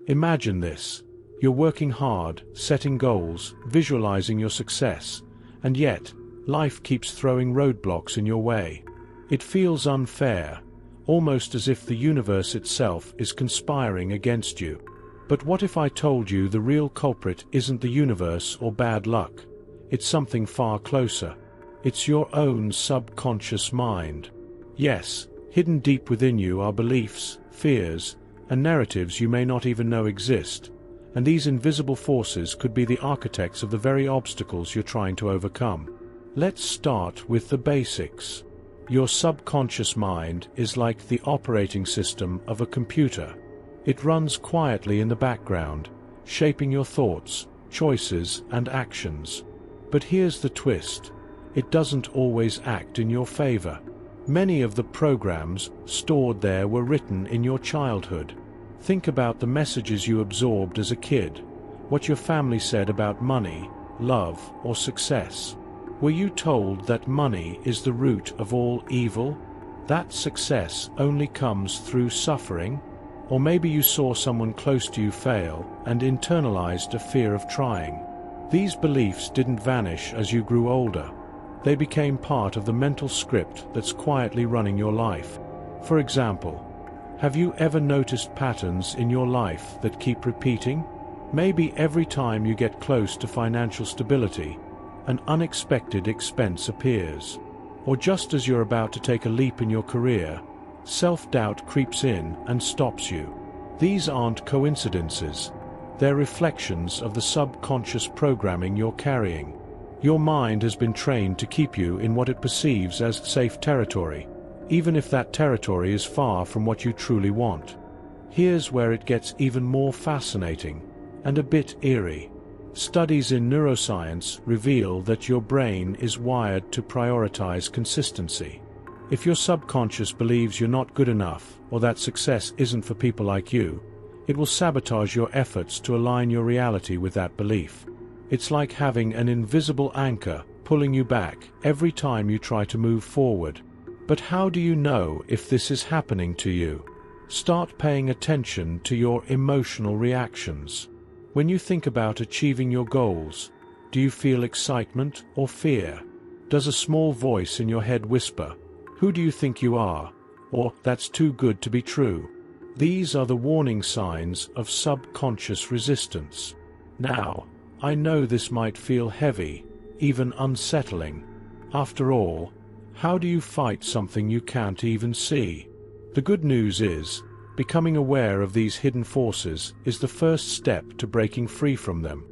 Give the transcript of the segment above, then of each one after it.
Imagine this. You're working hard, setting goals, visualizing your success, and yet, life keeps throwing roadblocks in your way. It feels unfair, almost as if the universe itself is conspiring against you. But what if I told you the real culprit isn't the universe or bad luck? It's something far closer. It's your own subconscious mind. Yes, hidden deep within you are beliefs, fears, and narratives you may not even know exist, and these invisible forces could be the architects of the very obstacles you're trying to overcome. Let's start with the basics. Your subconscious mind is like the operating system of a computer. It runs quietly in the background, shaping your thoughts, choices, and actions. But here's the twist. It doesn't always act in your favor. Many of the programs stored there were written in your childhood. Think about the messages you absorbed as a kid, what your family said about money, love, or success. Were you told that money is the root of all evil? That success only comes through suffering? Or maybe you saw someone close to you fail and internalized a fear of trying. These beliefs didn't vanish as you grew older. They became part of the mental script that's quietly running your life. For example, have you ever noticed patterns in your life that keep repeating? Maybe every time you get close to financial stability, an unexpected expense appears. Or just as you're about to take a leap in your career, self-doubt creeps in and stops you. These aren't coincidences. They're reflections of the subconscious programming you're carrying. Your mind has been trained to keep you in what it perceives as safe territory, even if that territory is far from what you truly want. Here's where it gets even more fascinating, and a bit eerie. Studies in neuroscience reveal that your brain is wired to prioritize consistency. If your subconscious believes you're not good enough, or that success isn't for people like you, it will sabotage your efforts to align your reality with that belief. It's like having an invisible anchor pulling you back every time you try to move forward. But how do you know if this is happening to you? Start paying attention to your emotional reactions. When you think about achieving your goals, do you feel excitement or fear? Does a small voice in your head whisper, "Who do you think you are?" Or, "That's too good to be true"? These are the warning signs of subconscious resistance. Now, I know this might feel heavy, even unsettling. After all, how do you fight something you can't even see? The good news is, becoming aware of these hidden forces is the first step to breaking free from them.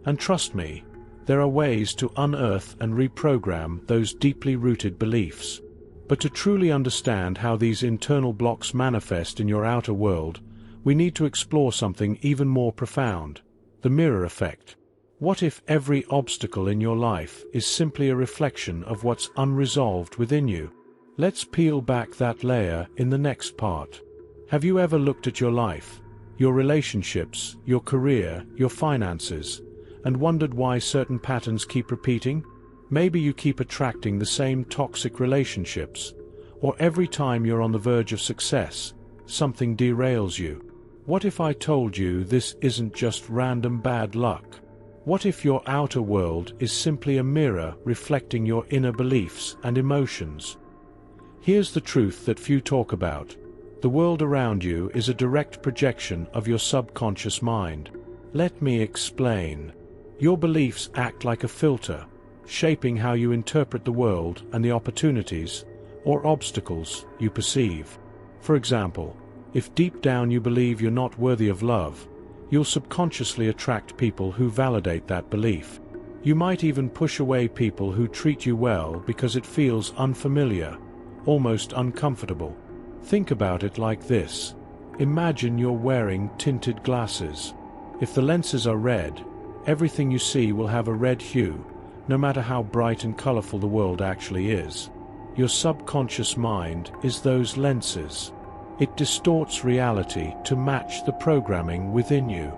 And trust me, there are ways to unearth and reprogram those deeply rooted beliefs. But to truly understand how these internal blocks manifest in your outer world, we need to explore something even more profound: the mirror effect. What if every obstacle in your life is simply a reflection of what's unresolved within you? Let's peel back that layer in the next part. Have you ever looked at your life, your relationships, your career, your finances, and wondered why certain patterns keep repeating? Maybe you keep attracting the same toxic relationships, or every time you're on the verge of success, something derails you. What if I told you this isn't just random bad luck? What if your outer world is simply a mirror reflecting your inner beliefs and emotions? Here's the truth that few talk about. The world around you is a direct projection of your subconscious mind. Let me explain. Your beliefs act like a filter, shaping how you interpret the world and the opportunities, or obstacles, you perceive. For example, if deep down you believe you're not worthy of love, you'll subconsciously attract people who validate that belief. You might even push away people who treat you well because it feels unfamiliar, almost uncomfortable. Think about it like this. Imagine you're wearing tinted glasses. If the lenses are red, everything you see will have a red hue, no matter how bright and colorful the world actually is. Your subconscious mind is those lenses. It distorts reality to match the programming within you.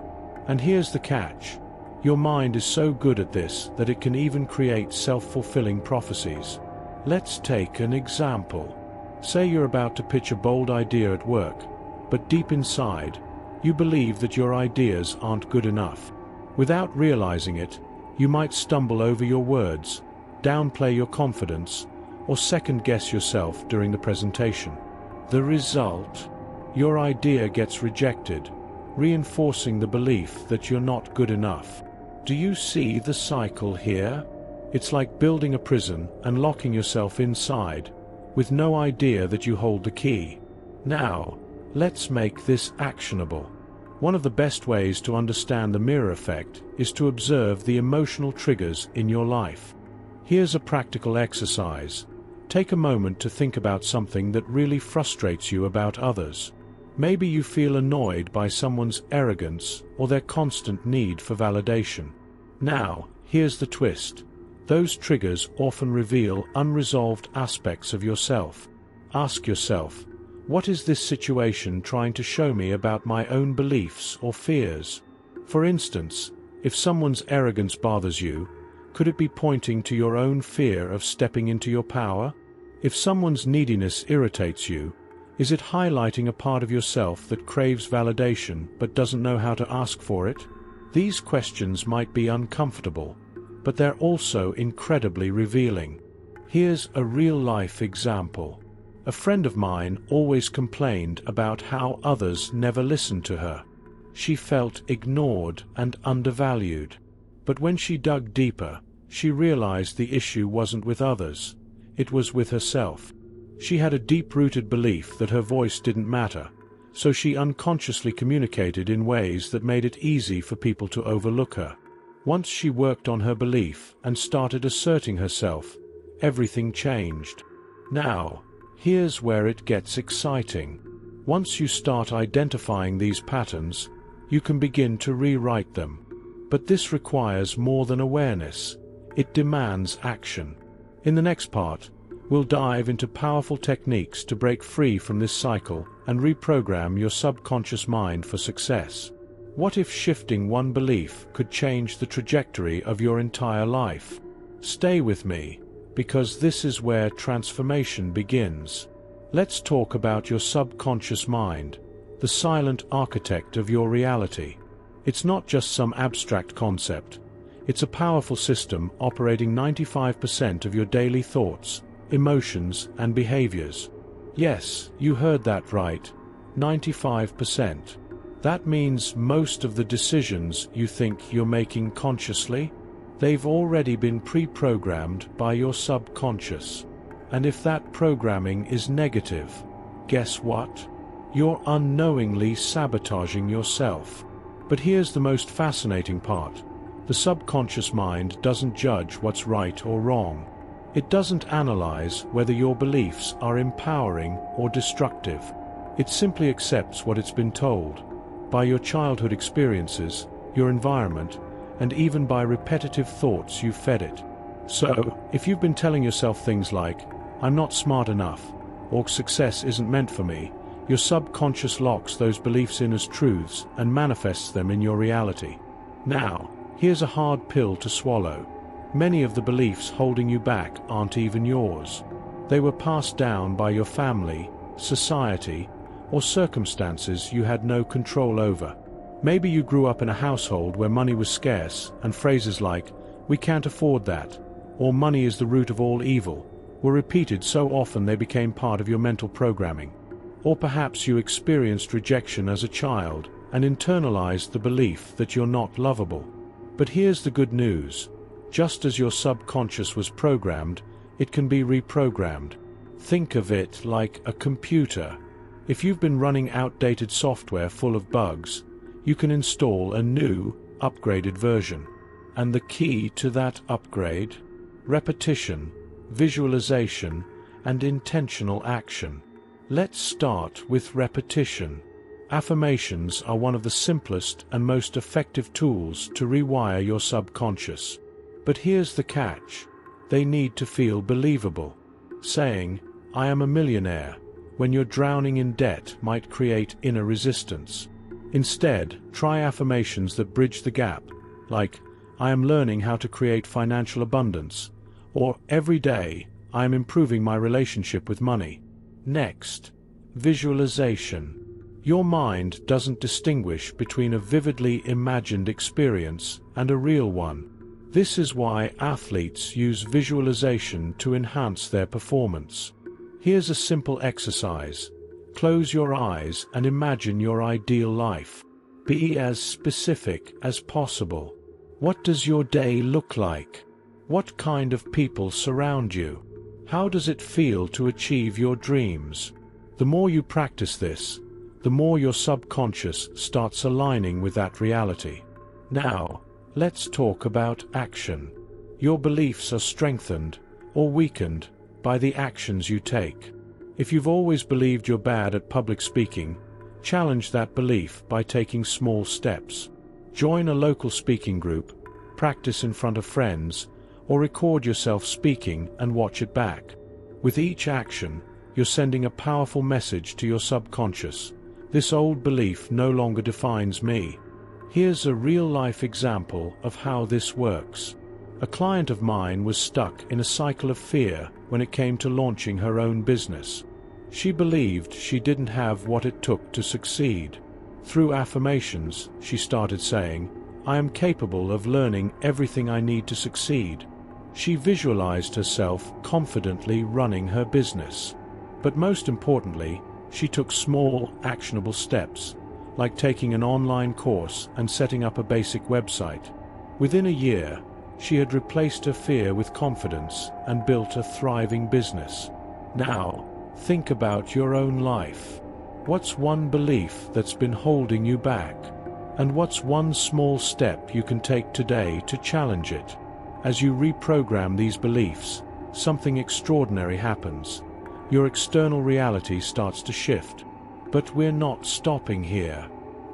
And here's the catch. Your mind is so good at this that it can even create self-fulfilling prophecies. Let's take an example. Say you're about to pitch a bold idea at work, but deep inside, You believe that your ideas aren't good enough. Without realizing it, you might stumble over your words, downplay your confidence, or second-guess yourself during the presentation. The result? Your idea gets rejected, reinforcing the belief that you're not good enough. Do you see the cycle here? It's like building a prison and locking yourself inside, with no idea that you hold the key. Now, let's make this actionable. One of the best ways to understand the mirror effect is to observe the emotional triggers in your life. Here's a practical exercise. Take a moment to think about something that really frustrates you about others. Maybe you feel annoyed by someone's arrogance or their constant need for validation. Now, here's the twist. Those triggers often reveal unresolved aspects of yourself. Ask yourself, what is this situation trying to show me about my own beliefs or fears? For instance, if someone's arrogance bothers you, could it be pointing to your own fear of stepping into your power? If someone's neediness irritates you, is it highlighting a part of yourself that craves validation but doesn't know how to ask for it? These questions might be uncomfortable, but they're also incredibly revealing. Here's a real-life example. A friend of mine always complained about how others never listened to her. She felt ignored and undervalued. But when she dug deeper, she realized the issue wasn't with others. It was with herself. She had a deep-rooted belief that her voice didn't matter, so she unconsciously communicated in ways that made it easy for people to overlook her. Once she worked on her belief and started asserting herself, everything changed. Now, here's where it gets exciting. Once you start identifying these patterns, you can begin to rewrite them. But this requires more than awareness. It demands action. In the next part, we'll dive into powerful techniques to break free from this cycle and reprogram your subconscious mind for success. What if shifting one belief could change the trajectory of your entire life? Stay with me, because this is where transformation begins. Let's talk about your subconscious mind, the silent architect of your reality. It's not just some abstract concept. It's a powerful system operating 95% of your daily thoughts, emotions, and behaviors. Yes, you heard that right. 95%. That means most of the decisions you think you're making consciously, they've already been pre-programmed by your subconscious. And if that programming is negative, guess what? You're unknowingly sabotaging yourself. But here's the most fascinating part. The subconscious mind doesn't judge what's right or wrong. It doesn't analyze whether your beliefs are empowering or destructive. It simply accepts what it's been told, by your childhood experiences, your environment, and even by repetitive thoughts you've fed it. So, if you've been telling yourself things like, "I'm not smart enough," or "success isn't meant for me," your subconscious locks those beliefs in as truths and manifests them in your reality. Now, here's a hard pill to swallow. Many of the beliefs holding you back aren't even yours. They were passed down by your family, society, or circumstances you had no control over. Maybe you grew up in a household where money was scarce, and phrases like, "We can't afford that," or "money is the root of all evil," were repeated so often they became part of your mental programming. Or perhaps you experienced rejection as a child and internalized the belief that you're not lovable. But here's the good news. Just as your subconscious was programmed, it can be reprogrammed. Think of it like a computer. If you've been running outdated software full of bugs, you can install a new, upgraded version. And the key to that upgrade? Repetition, visualization, and intentional action. Let's start with repetition. Affirmations are one of the simplest and most effective tools to rewire your subconscious. But here's the catch. They need to feel believable. Saying, "I am a millionaire," when you're drowning in debt might create inner resistance. Instead, try affirmations that bridge the gap, like, "I am learning how to create financial abundance," or "Every day, I am improving my relationship with money." Next, visualization. Your mind doesn't distinguish between a vividly imagined experience and a real one. This is why athletes use visualization to enhance their performance. Here's a simple exercise. Close your eyes and imagine your ideal life. Be as specific as possible. What does your day look like? What kind of people surround you? How does it feel to achieve your dreams? The more you practice this, the more your subconscious starts aligning with that reality. Now, let's talk about action. Your beliefs are strengthened or weakened by the actions you take. If you've always believed you're bad at public speaking, challenge that belief by taking small steps. Join a local speaking group, practice in front of friends, or record yourself speaking and watch it back. With each action, you're sending a powerful message to your subconscious. This old belief no longer defines me. Here's a real-life example of how this works. A client of mine was stuck in a cycle of fear when it came to launching her own business. She believed she didn't have what it took to succeed. Through affirmations, she started saying, "I am capable of learning everything I need to succeed." She visualized herself confidently running her business. But most importantly, she took small, actionable steps, like taking an online course and setting up a basic website. Within a year, she had replaced her fear with confidence and built a thriving business. Now, think about your own life. What's one belief that's been holding you back? And what's one small step you can take today to challenge it? As you reprogram these beliefs, something extraordinary happens. Your external reality starts to shift. But we're not stopping here.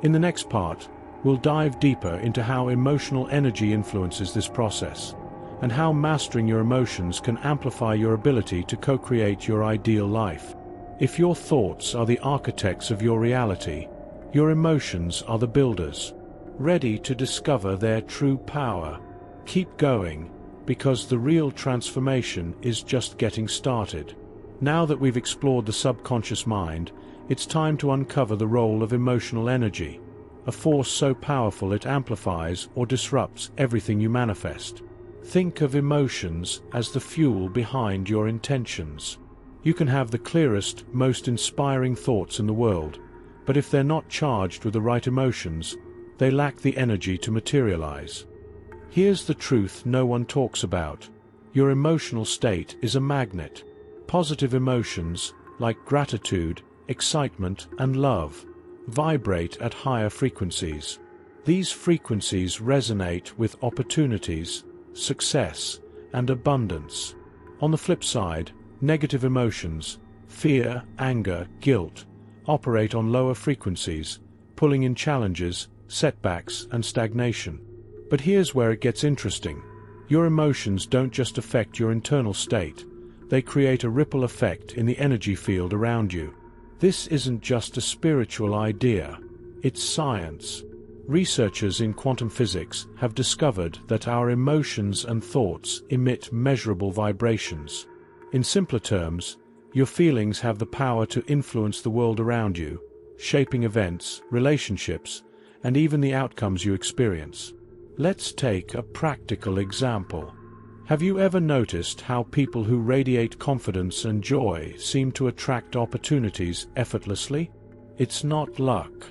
In the next part, we'll dive deeper into how emotional energy influences this process, and how mastering your emotions can amplify your ability to co-create your ideal life. If your thoughts are the architects of your reality, your emotions are the builders, ready to discover their true power. Keep going, because the real transformation is just getting started. Now that we've explored the subconscious mind, it's time to uncover the role of emotional energy, a force so powerful it amplifies or disrupts everything you manifest. Think of emotions as the fuel behind your intentions. You can have the clearest, most inspiring thoughts in the world, but if they're not charged with the right emotions, they lack the energy to materialize. Here's the truth no one talks about. Your emotional state is a magnet. Positive emotions, like gratitude, excitement, and love, vibrate at higher frequencies. These frequencies resonate with opportunities, success, and abundance. On the flip side, negative emotions, fear, anger, guilt, operate on lower frequencies, pulling in challenges, setbacks, and stagnation. But here's where it gets interesting. Your emotions don't just affect your internal state. They create a ripple effect in the energy field around you. This isn't just a spiritual idea. It's science. Researchers in quantum physics have discovered that our emotions and thoughts emit measurable vibrations. In simpler terms, your feelings have the power to influence the world around you, shaping events, relationships, and even the outcomes you experience. Let's take a practical example. Have you ever noticed how people who radiate confidence and joy seem to attract opportunities effortlessly? It's not luck.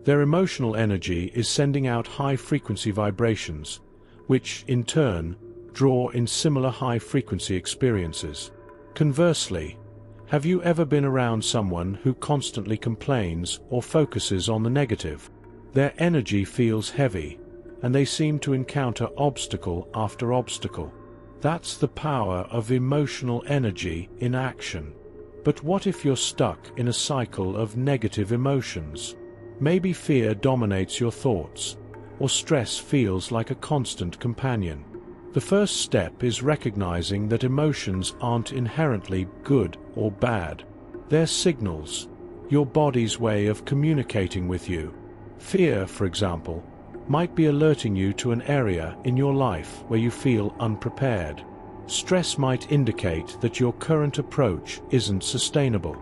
Their emotional energy is sending out high-frequency vibrations, which, in turn, draw in similar high-frequency experiences. Conversely, have you ever been around someone who constantly complains or focuses on the negative? Their energy feels heavy, and they seem to encounter obstacle after obstacle. That's the power of emotional energy in action. But what if you're stuck in a cycle of negative emotions? Maybe fear dominates your thoughts, or stress feels like a constant companion. The first step is recognizing that emotions aren't inherently good or bad. They're signals, your body's way of communicating with you. Fear, for example, might be alerting you to an area in your life where you feel unprepared. Stress might indicate that your current approach isn't sustainable.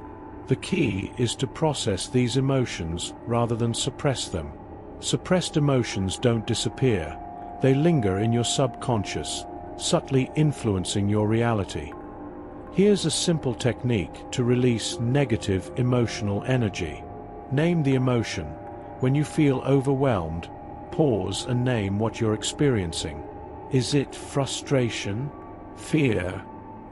The key is to process these emotions rather than suppress them. Suppressed emotions don't disappear. They linger in your subconscious, subtly influencing your reality. Here's a simple technique to release negative emotional energy. Name the emotion. When you feel overwhelmed, pause and name what you're experiencing. Is it frustration, fear,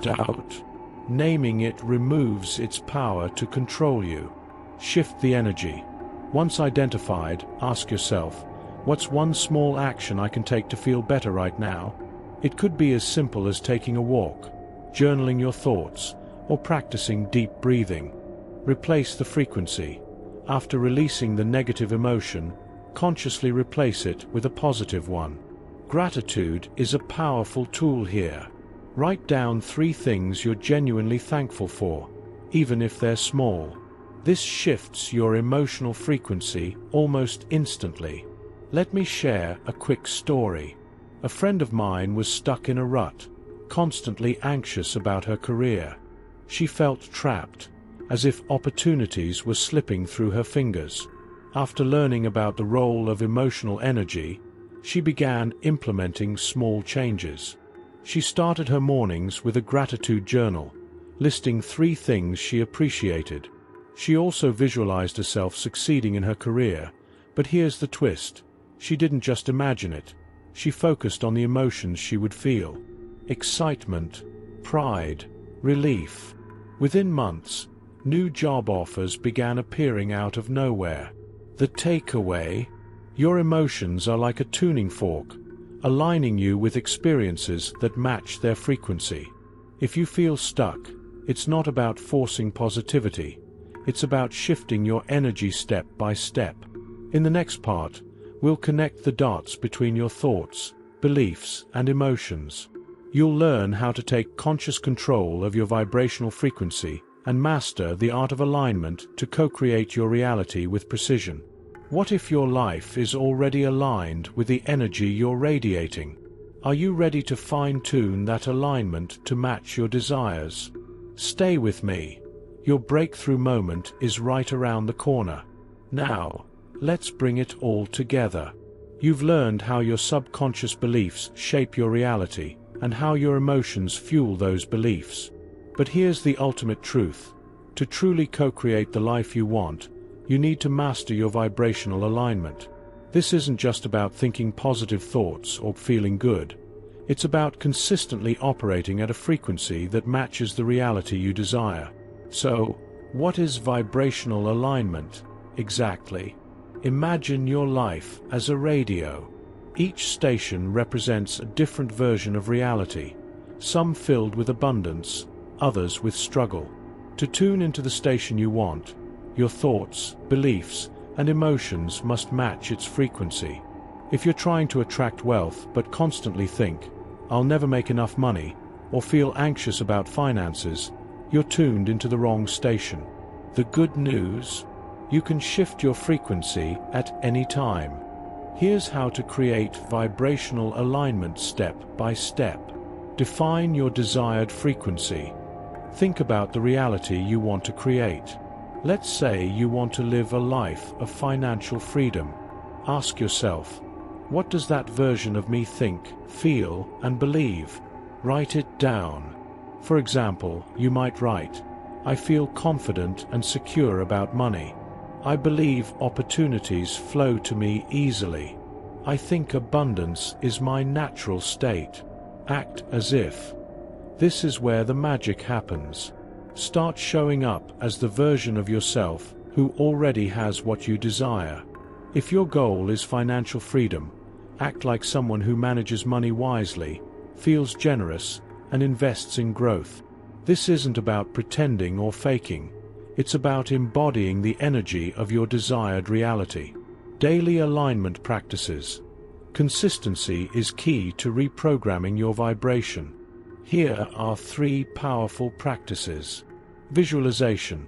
doubt? Naming it removes its power to control you. Shift the energy. Once identified, ask yourself, what's one small action I can take to feel better right now? It could be as simple as taking a walk, journaling your thoughts, or practicing deep breathing. Replace the frequency. After releasing the negative emotion, consciously replace it with a positive one. Gratitude is a powerful tool here. Write down 3 things you're genuinely thankful for, even if they're small. This shifts your emotional frequency almost instantly. Let me share a quick story. A friend of mine was stuck in a rut, constantly anxious about her career. She felt trapped, as if opportunities were slipping through her fingers. After learning about the role of emotional energy, she began implementing small changes. She started her mornings with a gratitude journal, listing 3 things she appreciated. She also visualized herself succeeding in her career, but here's the twist. She didn't just imagine it. She focused on the emotions she would feel: excitement, pride, relief. Within months, new job offers began appearing out of nowhere. The takeaway: your emotions are like a tuning fork, aligning you with experiences that match their frequency. If you feel stuck, it's not about forcing positivity. It's about shifting your energy step by step. In the next part, we'll connect the dots between your thoughts, beliefs, and emotions. You'll learn how to take conscious control of your vibrational frequency and master the art of alignment to co-create your reality with precision. What if your life is already aligned with the energy you're radiating? Are you ready to fine-tune that alignment to match your desires? Stay with me. Your breakthrough moment is right around the corner. Now, let's bring it all together. You've learned how your subconscious beliefs shape your reality, and how your emotions fuel those beliefs. But here's the ultimate truth. To truly co-create the life you want, you need to master your vibrational alignment. This isn't just about thinking positive thoughts or feeling good. It's about consistently operating at a frequency that matches the reality you desire. So, what is vibrational alignment exactly? Imagine your life as a radio. Each station represents a different version of reality, some filled with abundance, others with struggle. To tune into the station you want, your thoughts, beliefs, and emotions must match its frequency. If you're trying to attract wealth but constantly think, "I'll never make enough money," or feel anxious about finances, you're tuned into the wrong station. The good news? You can shift your frequency at any time. Here's how to create vibrational alignment step by step. Define your desired frequency. Think about the reality you want to create. Let's say you want to live a life of financial freedom. Ask yourself, what does that version of me think, feel, and believe? Write it down. For example, you might write, "I feel confident and secure about money. I believe opportunities flow to me easily. I think abundance is my natural state." Act as if. This is where the magic happens. Start showing up as the version of yourself who already has what you desire. If your goal is financial freedom, act like someone who manages money wisely, feels generous, and invests in growth. This isn't about pretending or faking. It's about embodying the energy of your desired reality. Daily alignment practices. Consistency is key to reprogramming your vibration. Here are 3 powerful practices. Visualization.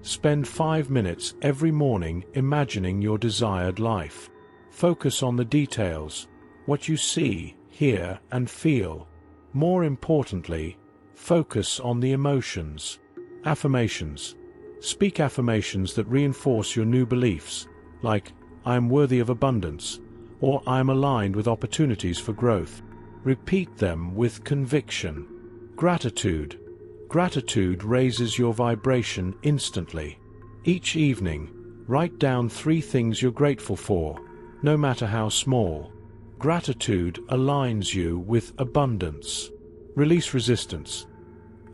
Spend 5 minutes every morning imagining your desired life. Focus on the details, what you see, hear, and feel. More importantly, focus on the emotions. Affirmations. Speak affirmations that reinforce your new beliefs, like, I am worthy of abundance, or I am aligned with opportunities for growth. Repeat them with conviction. Gratitude. Gratitude raises your vibration instantly. Each evening, write down 3 things you're grateful for, no matter how small. Gratitude aligns you with abundance. Release resistance.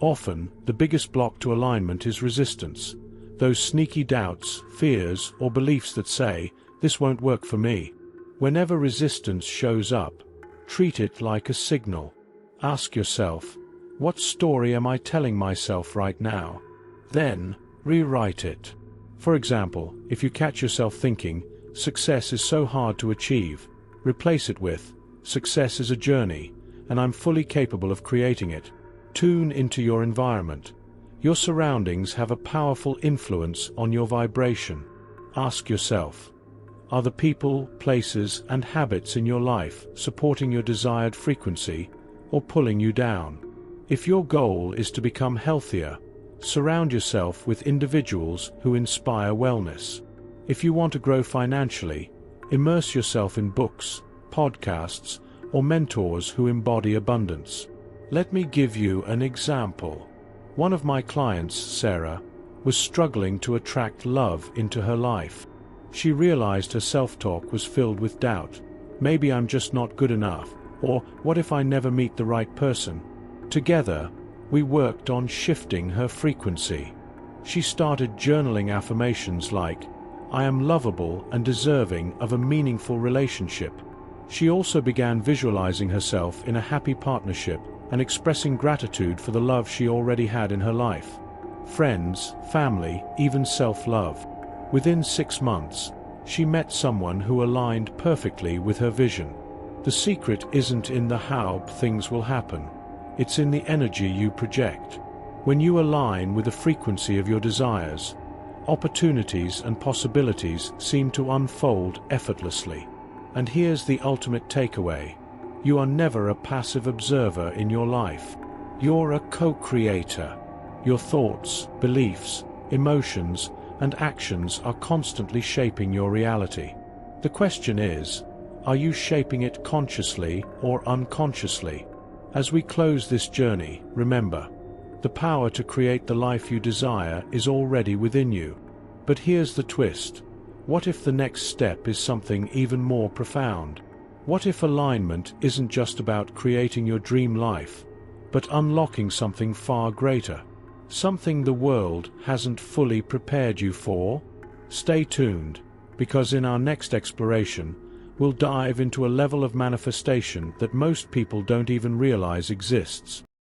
Often, the biggest block to alignment is resistance. Those sneaky doubts, fears, or beliefs that say, this won't work for me. Whenever resistance shows up, treat it like a signal. Ask yourself, what story am I telling myself right now? Then, rewrite it. For example, if you catch yourself thinking, success is so hard to achieve, replace it with, success is a journey, and I'm fully capable of creating it. Tune into your environment. Your surroundings have a powerful influence on your vibration. Ask yourself, are the people, places, and habits in your life supporting your desired frequency or pulling you down? If your goal is to become healthier, surround yourself with individuals who inspire wellness. If you want to grow financially, immerse yourself in books, podcasts, or mentors who embody abundance. Let me give you an example. One of my clients, Sarah, was struggling to attract love into her life. She realized her self-talk was filled with doubt. Maybe I'm just not good enough, or what if I never meet the right person? Together, we worked on shifting her frequency. She started journaling affirmations like, I am lovable and deserving of a meaningful relationship. She also began visualizing herself in a happy partnership and expressing gratitude for the love she already had in her life. Friends, family, even self-love. Within 6 months, she met someone who aligned perfectly with her vision. The secret isn't in the how things will happen. It's in the energy you project. When you align with the frequency of your desires, opportunities and possibilities seem to unfold effortlessly. And here's the ultimate takeaway. You are never a passive observer in your life. You're a co-creator. Your thoughts, beliefs, emotions, and actions are constantly shaping your reality. The question is, are you shaping it consciously or unconsciously? As we close this journey, remember, the power to create the life you desire is already within you. But here's the twist. What if the next step is something even more profound? What if alignment isn't just about creating your dream life, but unlocking something far greater? Something the world hasn't fully prepared you for? Stay tuned, because in our next exploration, we'll dive into a level of manifestation that most people don't even realize exists.